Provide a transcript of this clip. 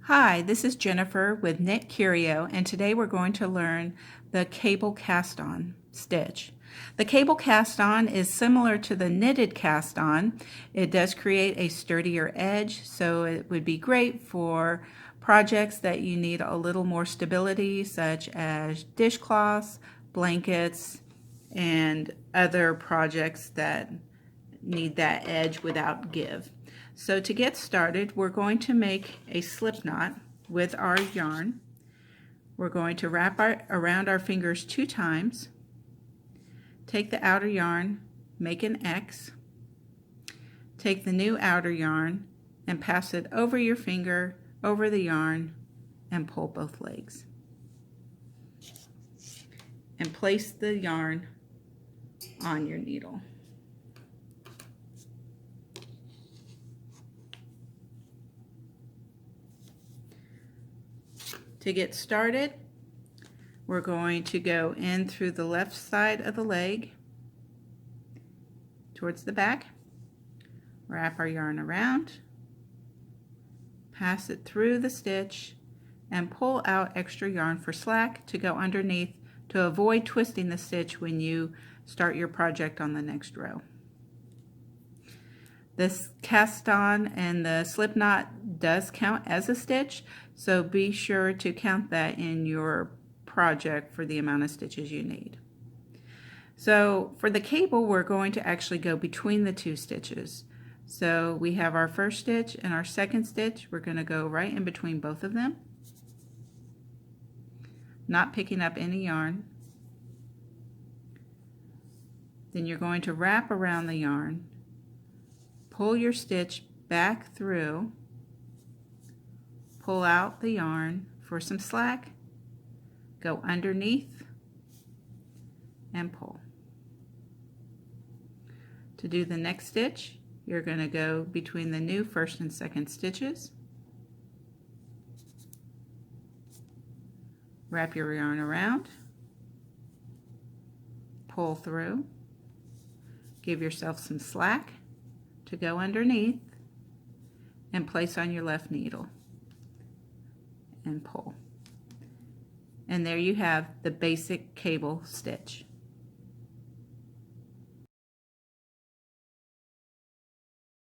Hi, this is Jennifer with KnitCurio, and today we're going to learn the cable cast-on stitch. The cable cast-on is similar to the knitted cast-on. It does create a sturdier edge, so it would be great for projects that you need a little more stability, such as dishcloths, blankets, and other projects that need that edge without give. So to get started, we're going to make a slip knot with our yarn. We're going to wrap around our fingers 2 times, take the outer yarn, make an X, take the new outer yarn and pass it over your finger, over the yarn, and pull both legs. And place the yarn on your needle. To get started, we're going to go in through the left side of the leg towards the back, wrap our yarn around, pass it through the stitch, and pull out extra yarn for slack to go underneath to avoid twisting the stitch when you start your project on the next row. This cast on and the slip knot does count as a stitch, so be sure to count that in your project for the amount of stitches you need. So for the cable, we're going to actually go between the 2 stitches. So we have our first stitch and our second stitch. We're going to go right in between both of them, not picking up any yarn. Then you're going to wrap around the yarn, pull your stitch back through, pull out the yarn for some slack, go underneath, and pull. To do the next stitch, you're going to go between the new first and second stitches, wrap your yarn around, pull through, give yourself some slack to go underneath, and place on your left needle and pull. And there you have the basic cable stitch.